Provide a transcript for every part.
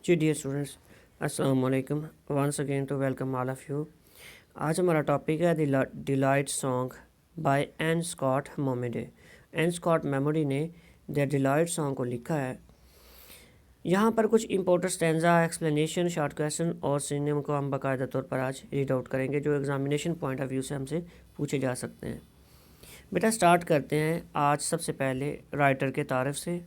जी dear students, अस्सलाम वालेकुम। Once again to welcome all of you. आज हमारा टॉपिक है delight song by N Scott Momaday. N Scott Momaday ने the delight song को लिखा है। यहाँ पर कुछ important stanza, explanation, short question और सिनोनिम को हम बाकायदा तौर पर आज रीड आउट करेंगे, जो एग्जामिनेशन पॉइंट ऑफ व्यू से हमसे पूछे जा सकते हैं। बेटा स्टार्ट करते हैं आज सबसे पहले राइटर के तारफ़ से।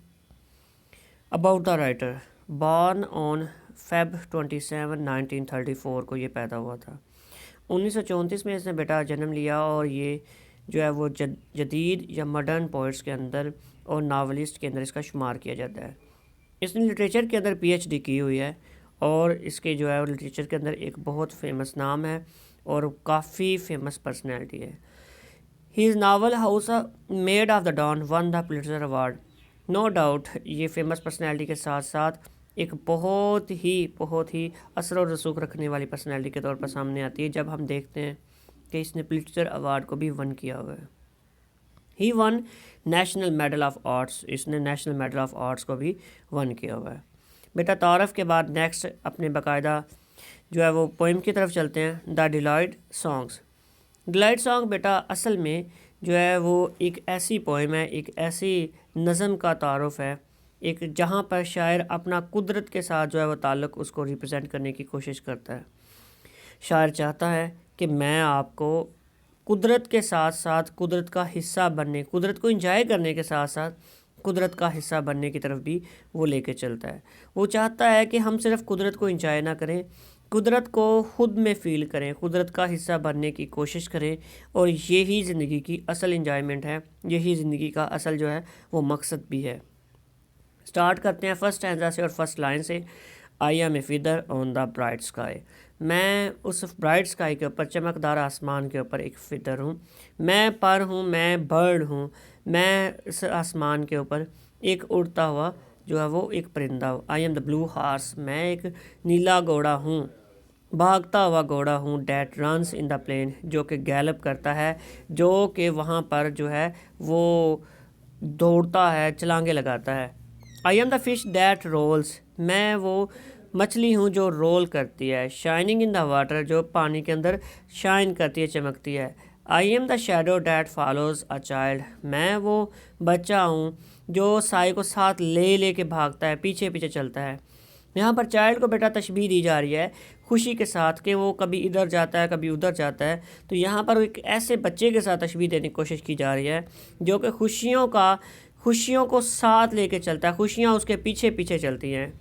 About the writer, born on Feb 27 1934 को ये पैदा हुआ था। 1934 में इसने बेटा जन्म लिया और ये जो है वो जदीद या मॉडर्न पोइट्स के अंदर और नावलिस्ट के अंदर इसका शुमार किया जाता है। इसने लिटरेचर के अंदर पीएचडी की हुई है और इसके जो है वो लिटरेचर के अंदर एक बहुत फेमस नाम है और काफ़ी फेमस पर्सनैलिटी है। His novel House Made of the Dawn won the Pulitzer Award। No doubt ये फेमस पर्सनैलिटी के साथ साथ एक बहुत ही असर और रसूख रखने वाली पर्सनैलिटी के तौर पर सामने आती है जब हम देखते हैं कि इसने पुलित्ज़र अवार्ड को भी वन किया हुआ है। He won national medal of arts, इसने नेशनल मेडल ऑफ आर्ट्स को भी वन किया हुआ है। बेटा तारफ़ के बाद नेक्स्ट अपने बाकायदा जो है वो पोइम की तरफ चलते हैं। The delight songs. Delight song बेटा असल में जो है वो एक ऐसी पोइम है, एक ऐसी नज़म का तारुफ है, एक जहाँ पर शायर अपना कुदरत के साथ जो है वो ताल्लुक़ उसको रिप्रेजेंट करने की कोशिश करता है। शायर चाहता है कि मैं आपको कुदरत के साथ साथ कुदरत का हिस्सा बनने, कुदरत को इंजॉय करने के साथ साथ कुदरत का हिस्सा बनने की तरफ भी वो लेके चलता है। वो चाहता है कि हम सिर्फ कुदरत को इंजॉय ना करें, कुदरत को ख़ुद में फ़ील करें, कुदरत का हिस्सा बनने की कोशिश करें, और यही ज़िंदगी की असल इंजॉयमेंट है, यही ज़िंदगी का असल जो है वो मकसद भी है। स्टार्ट करते हैं फर्स्ट स्टैंजा से और फर्स्ट लाइन से। I am a feather on the bright sky. मैं उस ब्राइट स्काई के ऊपर, चमकदार आसमान के ऊपर एक फ़िदर हूँ। मैं पर हूँ, मैं बर्ड हूँ, मैं इस आसमान के ऊपर एक उड़ता हुआ जो है वो एक परिंदा हूँ। I am the blue horse, मैं एक नीला घोड़ा हूँ, भागता हुआ घोड़ा हूँ। That runs in the plain, जो कि गैलप करता है, जो कि वहाँ पर जो है वो दौड़ता है, छलांगे लगाता है। I am the fish that rolls, मैं वो मछली हूँ जो रोल करती है। शाइनिंग इन द वाटर, जो पानी के अंदर शाइन करती है, चमकती है। I am the shadow that follows a child, मैं वो बच्चा हूँ जो साए को साथ ले ले के भागता है, पीछे पीछे चलता है। यहाँ पर चाइल्ड को बेटा तशबीह दी जा रही है खुशी के साथ कि वो कभी इधर जाता है, कभी उधर जाता है। तो यहाँ पर एक ऐसे बच्चे के साथ तशबीह देने की कोशिश की जा रही है जो कि खुशियों को साथ लेके चलता है, खुशियाँ उसके पीछे पीछे चलती हैं।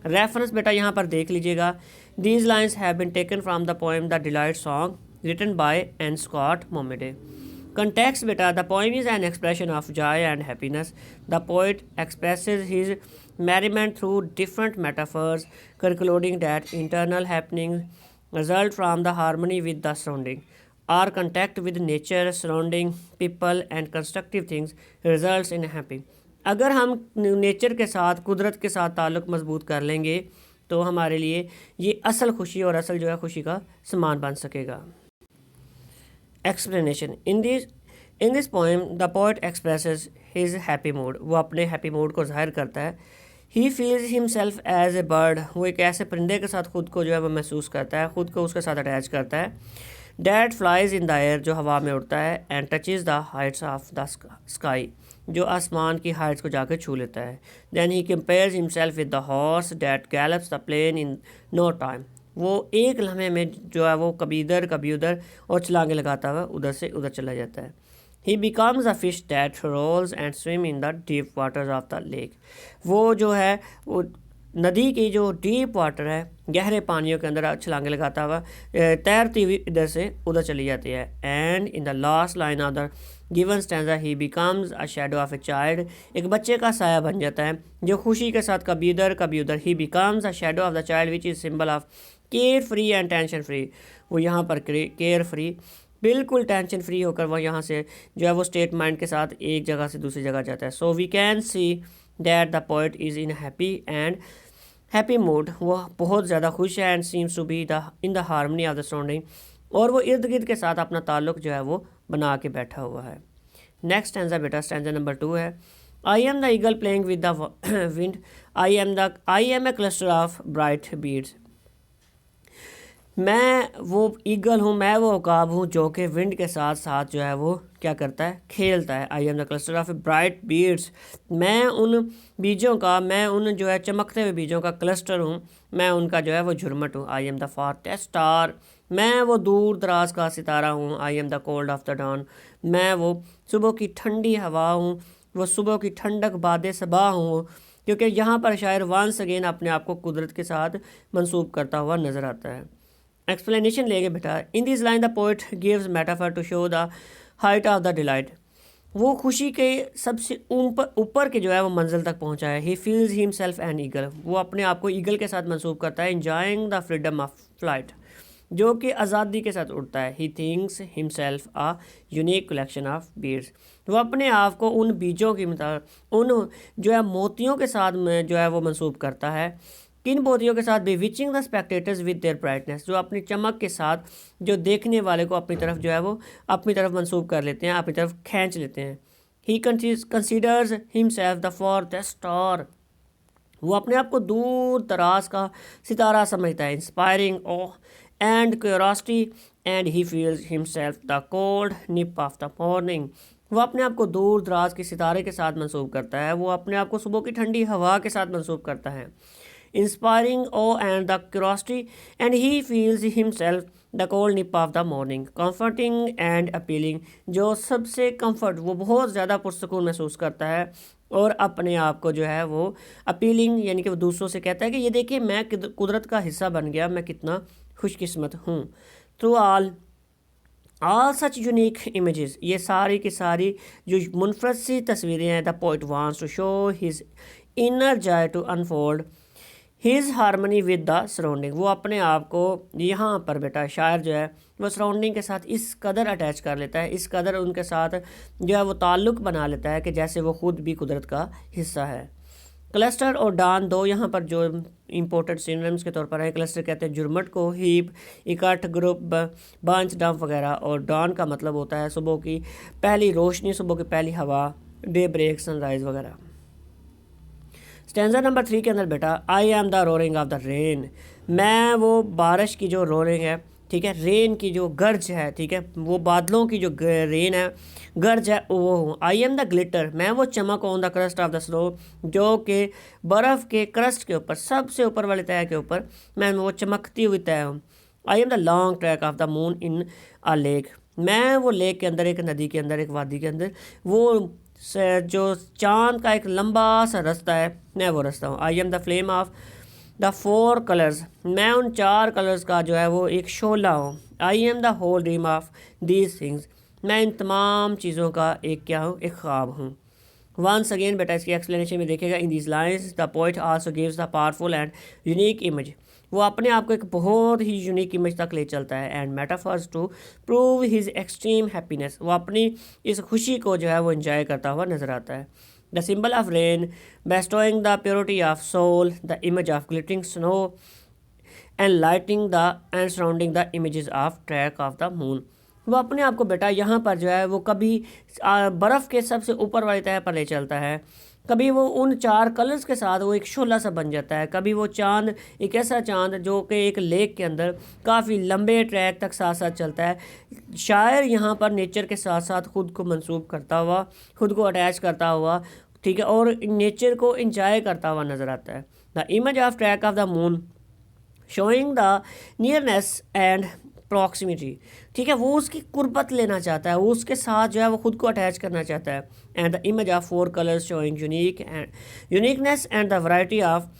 रेफरेंस बेटा यहाँ पर देख लीजिएगा। These lines have been taken from the poem the delight song written by N Scott Momaday. Context beta, the poem is an expression of joy and happiness. The poet expresses his merriment through different metaphors, concluding that internal happenings result from the harmony with the surrounding. Our contact with nature, surrounding, people and constructive things results in happy. अगर हम nature के साथ, कुदरत के साथ ताल्लुक़ मजबूत कर लेंगे तो हमारे लिए ये असल खुशी और असल जो है खुशी का सामान बन सकेगा। Explanation. In this poem the poet expresses his happy mood, वो अपने हैप्पी मूड को जाहिर करता है। He feels himself as a bird, वो एक ऐसे परिंदे के साथ खुद को जो है वो महसूस करता है, खुद को उसके साथ अटैच करता है। That flies in the air, जो हवा में उड़ता है। And touches the heights of the sky, जो आसमान की हाइट्स को जाकर छू लेता है। Then he compares himself with the horse that gallops the plain in no time, वो एक लम्हे में जो है वो कभी इधर कभी उधर और छलांगे लगाता हुआ उधर से उधर चला जाता है। He becomes a fish that rolls and swim in the deep waters of the lake, वो जो है वो नदी की जो डीप वाटर है, गहरे पानियों के अंदर छलांगे लगाता हुआ तैरती हुई इधर से उधर चली जाती है। And in the last line of the given stanza he becomes a shadow of a child, एक बच्चे का साया बन जाता है जो खुशी के साथ कभी इधर कभी उधर। ही becomes a shadow of the child which is symbol of care free and tension free, वो यहाँ पर केयर फ्री, बिल्कुल टेंशन फ्री होकर वो यहाँ से जो है वो स्टेट माइंड के साथ एक जगह से दूसरी जगह जाता है। So we can see that the poet is in happy mood, वो बहुत ज़्यादा खुश है। And seems to be the in the harmony of the surrounding, और वो इर्द गिर्द के साथ अपना ताल्लुक़ जो है वो बना के बैठा हुआ है। नेक्स्ट स्टैंजा बेटा स्टैंजा नंबर 2 है। I am the eagle playing with the wind, I am a cluster of bright beads. मैं वो ईगल हूँ, मैं वो उकाब हूँ जो कि विंड के साथ साथ जो है वो क्या करता है, खेलता है। I am the cluster of bright beads, मैं उन बीजों का, मैं उन जो है चमकते हुए बीजों का क्लस्टर हूँ, मैं उनका जो है वो झुरमट हूँ। I am the farthest star, मैं वो दूर दराज का सितारा हूँ। I am the cold of the dawn, मैं वो सुबह की ठंडी हवा हूँ, वो सुबह की ठंडक बाद सबा हूँ। क्योंकि यहाँ पर शायर वंस अगेन अपने आप को कुदरत के साथ मंसूब करता हुआ नज़र आता है। एक्सप्लेनेशन लेंगे बेटा। In this line the poet gives metaphor to show the height of the delight, वो खुशी के सबसे ऊपर के जो है वो मंजिल तक पहुंचा है। He feels himself an eagle, वो अपने आप को ईगल के साथ मंसूब करता है। Enjoying the freedom of flight, जो कि आज़ादी के साथ उड़ता है। He thinks himself a unique collection of beads, वो अपने आप को उन बीजों की उन जो है मोतियों के साथ में जो है वो मंसूब करता है। किन मोतियों के साथ? Witching the spectators with their brightness, जो अपनी चमक के साथ जो देखने वाले को अपनी तरफ जो है वो अपनी तरफ मंसूब कर लेते हैं, अपनी तरफ खींच लेते हैं। He considers himself the forest star, वो अपने आप को दूर दराज का सितारा समझता है। Inspiring oh and curiosity and he feels himself the cold nip of the morning, वो अपने आप को दूर दराज के सितारे के साथ मंसूब करता है, वो अपने आप को सुबह की ठंडी हवा के साथ मंसूब करता है। Inspiring awe and the curiosity and he feels himself the cold nip of the morning, comforting and appealing, जो सबसे कंफर्ट, वो बहुत ज़्यादा पुरसकून महसूस करता है और अपने आप को जो है वो अपीलिंग यानी कि वो दूसरों से कहता है कि ये देखिए मैं कुदरत का हिस्सा बन गया, मैं कितना खुशकिस्मत हूँ। Through all such unique images, ये सारी की सारी जो मुनफरद सी तस्वीरें हैं, the poet wants to show his inner joy to unfold his harmony with the surrounding, वो अपने आप को यहाँ पर बेटा शायर जो है वो सराउंडिंग के साथ इस कदर अटैच कर लेता है, इस कदर उनके साथ जो है वो ताल्लुक़ बना लेता है कि जैसे वो ख़ुद भी कुदरत का हिस्सा है। क्लस्टर और डान दो यहाँ पर जो इम्पोर्टेंट सिनोनिम्स के तौर पर है। क्लस्टर कहते हैं जुर्मट को, हीप इकट्ठ, ग्रुप, बंच, डंप वगैरह, और डान का मतलब होता है सुबह की पहली रोशनी, सुबह की पहली हवा, डे ब्रेक, सनराइज़ वगैरह। स्टैंजा नंबर 3 के अंदर बेटा I am the roaring of the rain, मैं वो बारिश की जो रोरिंग है, ठीक है, रेन की जो गर्ज है, ठीक है, वो बादलों की जो रेन है, गर्ज है, वो हूँ। आई एम द ग्लिटर, मैं वो चमक on the crust of the snow, जो कि बर्फ़ के क्रस्ट के ऊपर, सबसे ऊपर वाले तय के ऊपर मैं वो चमकती हुई तय हूँ। I am the long track of the moon in a lake, मैं वो लेक के अंदर, एक नदी के अंदर, एक वादी के अंदर, वो जो चांद का एक लंबा सा रास्ता है, मैं वो रास्ता हूँ। I am the flame of the 4 colours, मैं उन 4 कलर्स का जो है वो एक शोला हूँ। I am the whole dream of these things, मैं इन तमाम चीज़ों का एक क्या हूँ, एक ख्वाब हूँ। वंस अगेन बेटा इसकी एक्सप्लेनेशन में देखेगा। In these lines the poet also gives the powerful and unique image, वो अपने आप को एक बहुत ही यूनिक इमेज तक ले चलता है। And metaphors to prove his extreme happiness, वो अपनी इस खुशी को जो है वो इंजॉय करता हुआ नजर आता है। The symbol of rain bestowing the purity of soul, the image of glittering snow and lighting the and surrounding the images of track of the moon, वो अपने आप को बेटा यहाँ पर जो है वो कभी बर्फ़ के सबसे ऊपर वाली तह पर ले चलता है, कभी वो उन 4 कलर्स के साथ वो एक शोला सा बन जाता है, कभी वो चांद एक ऐसा चांद जो कि एक लेक के अंदर काफ़ी लंबे ट्रैक तक साथ साथ चलता है। शायर यहाँ पर नेचर के साथ साथ ख़ुद को मंसूब करता हुआ, ख़ुद को अटैच करता हुआ, ठीक है, और नेचर को इंजॉय करता हुआ नज़र आता है। The image of track of the moon showing the nearness and proximity, ठीक है, वो उसकी कुर्बत लेना चाहता है, वो उसके साथ जो है वो खुद को अटैच करना चाहता है। And the image of 4 colours showing uniqueness and the variety of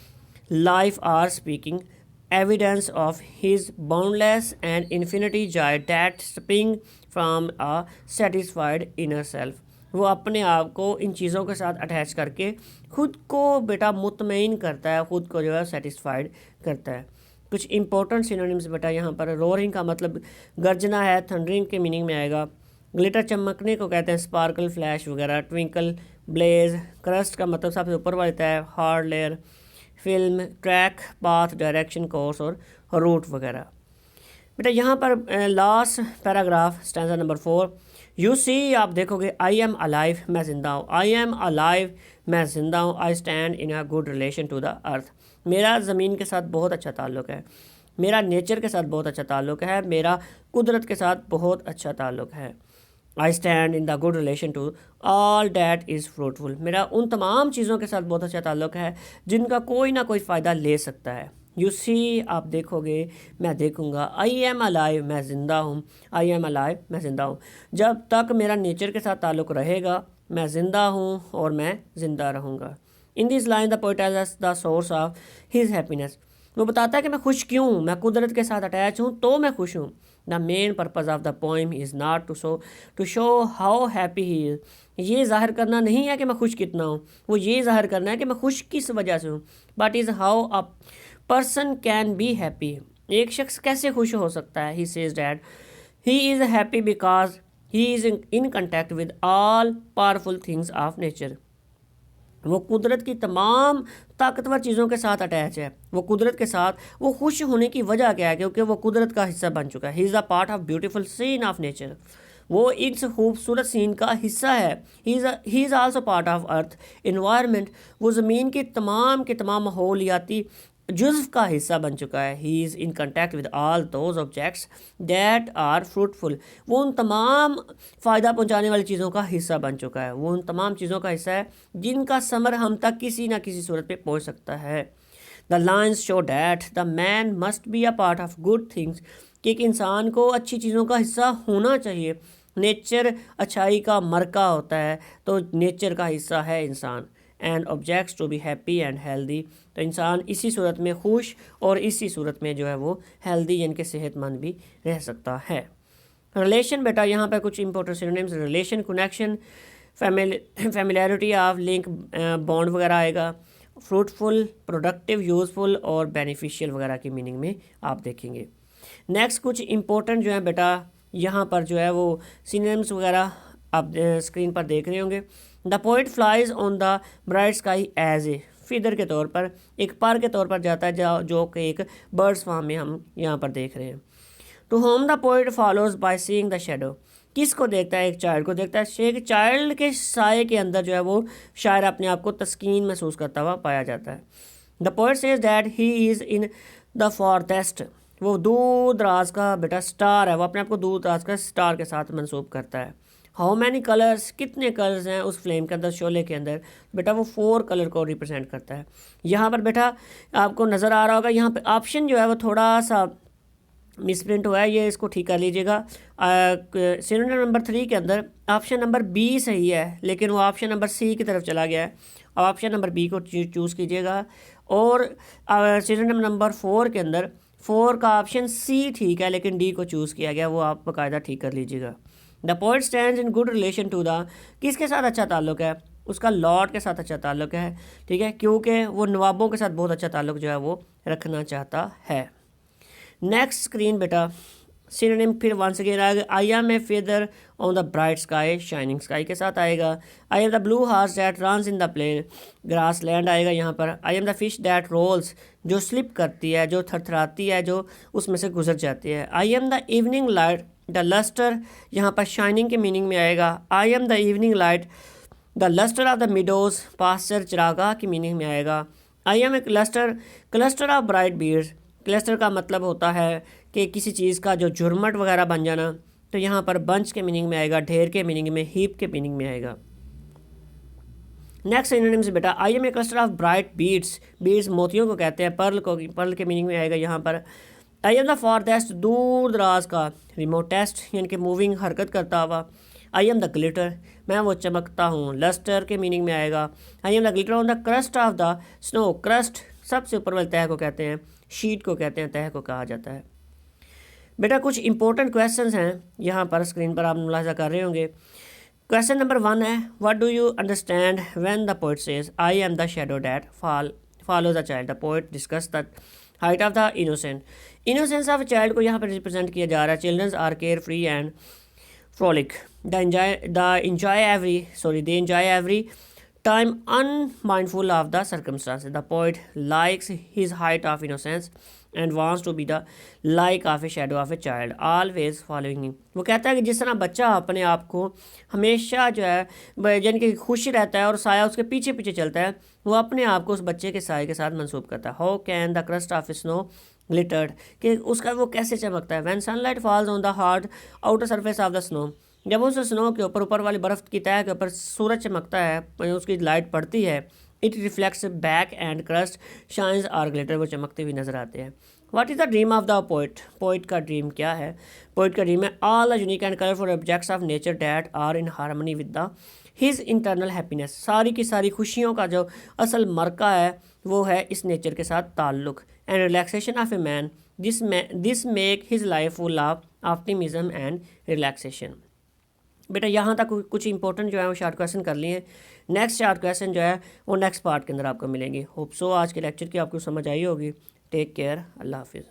life are speaking evidence of his boundless and infinity joy that spring from a satisfied inner self, वो अपने आप को इन चीज़ों के साथ अटैच करके खुद को बेटा मुतमईन करता है, ख़ुद को जो है सेटिस्फाइड करता है। कुछ इंपॉर्टेंट सिनोनिम्स बेटा यहाँ पर। रोरिंग का मतलब गर्जना है, थंडरिंग के मीनिंग में आएगा। ग्लिटर चमकने को कहते हैं, स्पार्कल, फ्लैश वगैरह। Twinkle, blaze. क्रस्ट का मतलब सबसे ऊपर वाला होता है, hard layer. Film, track, path, direction, course और रूट वगैरह। बेटा यहाँ पर last paragraph stanza number 4, you see, आप देखोगे, आई एम अलाइव, मैं जिंदा हूँ, आई एम अलाइव, मैं जिंदा हूँ, I stand in a good relation to the earth, मेरा ज़मीन के साथ बहुत अच्छा ताल्लुक़ है, मेरा नेचर के साथ बहुत अच्छा ताल्लुक़ है, मेरा कुदरत के साथ बहुत अच्छा ताल्लुक़ है। I stand in the good relation to all that is fruitful, मेरा उन तमाम चीज़ों के साथ बहुत अच्छा ताल्लुक़ है जिनका कोई ना कोई फ़ायदा ले सकता है। यू सी, आप देखोगे, मैं देखूँगा, आई एम अलाइव, मैं ज़िंदा हूँ, आई एम अलाइव, मैं ज़िंदा हूँ, जब तक मेरा नेचर के साथ ताल्लुक़ रहेगा मैं ज़िंदा हूँ और मैं ज़िंदा रहूँगा। In this line the poet as the source of his happiness, वो बताता है कि मैं खुश क्यों हूँ, मैं कुदरत के साथ अटैच हूँ तो मैं खुश हूँ। The main purpose of the poem is not to show how happy he is, ये जाहिर करना नहीं है कि मैं खुश कितना हूँ, वो ये जाहिर करना है कि मैं खुश किस वजह से हूँ। But is how a person can be happy, एक शख्स कैसे खुश हो सकता है। He says that he is happy because he is in contact with all powerful things of nature, वो कुदरत की तमाम ताकतवर चीज़ों के साथ अटैच है, वो कुदरत के साथ वो खुश होने की वजह क्या है, क्योंकि वो कुदरत का हिस्सा बन चुका है। He is a part of beautiful scene of nature, वो इस खूबसूरत सीन का हिस्सा है। He is also part of earth environment, वो ज़मीन के तमाम माहौलियाती जुज़्व का हिस्सा बन चुका है। He is in contact with all those objects that are fruitful, वो उन तमाम फ़ायदा पहुंचाने वाली चीज़ों का हिस्सा बन चुका है, वो उन तमाम चीज़ों का हिस्सा है जिनका समर हम तक किसी ना किसी सूरत पे पहुंच सकता है। The lines show that the man must be a part of good things, कि एक इंसान को अच्छी चीज़ों का हिस्सा होना चाहिए। नेचर अच्छाई का मरका होता है, तो नेचर का हिस्सा है इंसान। And objects to be happy and healthy, तो इंसान इसी सूरत में खुश और इसी सूरत में जो है वो हेल्दी यानी कि सेहतमंद भी रह सकता है। रिलेशन, बेटा यहाँ पे कुछ important synonyms, relation, connection, familiarity of link, bond वगैरह आएगा, फ्रूटफुल, प्रोडक्टिव, यूज़फुल और बेनिफिशियल वगैरह की मीनिंग में आप देखेंगे। नेक्स्ट कुछ इंपॉर्टेंट जो है बेटा यहाँ पर जो है वो सिनोनिम्स वगैरह आप स्क्रीन पर देख रहे होंगे। The poet flies on the bright sky as a feather के तौर पर, एक पर के तौर पर जाता है, जो कि एक बर्ड्स फार्म में हम यहाँ पर देख रहे हैं। To whom the poet follows by seeing the shadow, किसको देखता है, एक चाइल्ड को देखता है, एक चाइल्ड के साए के अंदर जो है वो शायर अपने आप को तस्कीन महसूस करता हुआ पाया जाता है। The poet says that he is in the forest, वो दूर दराज का बेटा स्टार है, वो अपने आप को दूर दराज का स्टार के साथ मंसूब करता है। हाउ मैनी कलर्स, कितने कलर्स हैं उस फ्लेम के अंदर, शोले के अंदर, बेटा वो 4 कलर को रिप्रेजेंट करता है। यहाँ पर बेटा आपको नज़र आ रहा होगा, यहाँ पे ऑप्शन जो है वो थोड़ा सा मिसप्रिंट हुआ है, ये इसको ठीक कर लीजिएगा। सिनोनिम नंबर 3 के अंदर ऑप्शन नंबर बी सही है, लेकिन वो ऑप्शन नंबर सी की तरफ चला गया है। अब ऑप्शन नंबर बी को चूज़ कीजिएगा। और सिनोनिम नंबर 4 के अंदर 4 का ऑप्शन सी ठीक है, लेकिन डी को चूज़ किया गया, वो आप बाकायदा ठीक कर लीजिएगा। The poet stands in good relation to the, किसके साथ अच्छा ताल्लुक़ है, उसका लॉर्ड के साथ अच्छा ताल्लुक़ है, ठीक है, क्योंकि वो नवाबों के साथ बहुत अच्छा ताल्लुक़ जो है वो रखना चाहता है। नेक्स्ट स्क्रीन बेटा सिनोनिम फिर वंस अगेन आएगा। I am a feather on the bright sky, shining sky के साथ आएगा। I am the blue horse that runs in the plain, grass land आएगा यहाँ पर। I am the fish that rolls, जो slip करती है, जो थरथराती है, जो उसमें से गुजर जाती है। I am the evening light, the lustre, यहाँ पर शाइनिंग के मीनिंग में आएगा। I am the evening light, the lustre of the meadows, pasture चरागाह की मीनिंग में आएगा। I am a cluster of bright beads, cluster का मतलब होता है कि किसी चीज़ का जो झुरमट वगैरह बन जाना, तो यहाँ पर बंच के मीनिंग में आएगा, ढेर के मीनिंग में, हीप के मीनिंग में आएगा। नेक्स्ट सिनोनिम्स बेटा, I am a cluster of bright beads, beads मोतियों को कहते हैं, पर्ल के मीनिंग में आएगा यहाँ पर। आई एम द फॉरदेस्ट, दूर दराज का, रिमोटेस्ट यानी कि मूविंग, हरकत करता हुआ। आई एम द ग्लिटर, मैं वो चमकता हूँ, लस्टर के मीनिंग में आएगा। I am the glitter on the crust of the snow, crust सबसे ऊपर वाले तह को कहते हैं, शीट को कहते हैं, तह को कहा जाता है। बेटा कुछ इंपॉर्टेंट क्वेश्चंस हैं यहाँ पर स्क्रीन पर आप मुलाजा कर रहे होंगे। क्वेश्चन नंबर 1 है, what do you understand when the poet says I am the shadow that follows a child. The poet discuss the height of the innocent, innocence of child को यहाँ पर रिप्रेजेंट किया जा रहा है। Childrens are care free and frolic, they enjoy every time unmindful of the circumstances. The poet likes his height of innocence and wants to be the like of a shadow of a child, always following him. वो कहता है कि जिस तरह बच्चा अपने आप को हमेशा जो है यानी कि खुश रहता है और साया उसके पीछे पीछे चलता है, वो अपने आप को उस बच्चे के साए के साथ मंसूब करता है. How can the crust of snow glittered, कि उसका वो कैसे चमकता है. When sunlight falls on the hard outer surface of the snow, जब उस स्नो के ऊपर ऊपर वाली बर्फ़ की तह के ऊपर सूरज चमकता है, उसकी लाइट पड़ती है, it reflects back and crust shines or glitter, वो चमकते हुए नजर आते हैं. What is the dream of the poet, poet का ड्रीम क्या है. पोइट का ड्रीम है all the unique and colourful objects of nature that are in harmony with the his internal happiness. सारी की सारी खुशियों का जो असल मरका है वो है इस नेचर के साथ ताल्लुक़. And relaxation of a man, this make his life full of optimism and relaxation. बेटा यहाँ तक कुछ इंपॉर्टेंट जो है वो शॉर्ट क्वेश्चन कर लिए. नेक्स्ट शॉर्ट क्वेश्चन जो है वो नेक्स्ट पार्ट के अंदर आपको मिलेंगे. होप सो आज के लेक्चर की आपको समझ आई होगी. Take care. अल्लाह हाफिज़.